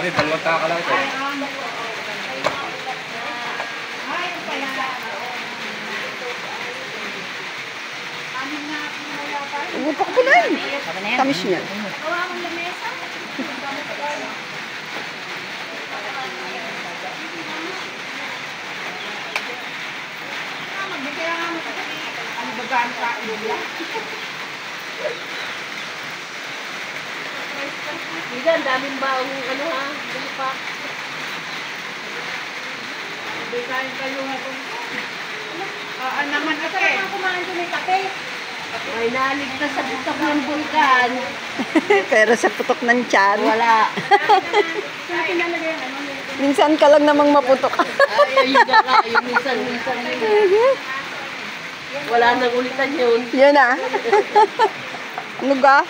Ay, dalawang taka lang ito. Upak ko na yun. Tamis niya. Diyan, daming baong ano ha, bulipak. Kain kayo ha kung naman ate. Sarap kumain ko ng kape. May naligtas sa butok ng bulkan. Pero sa putok ng tiyan. Wala. Minsan ka lang namang maputok. Ay, ayun na nga, yung minsan-minsan yun. Wala nang ulitan yun. Yun ah. Ano ga?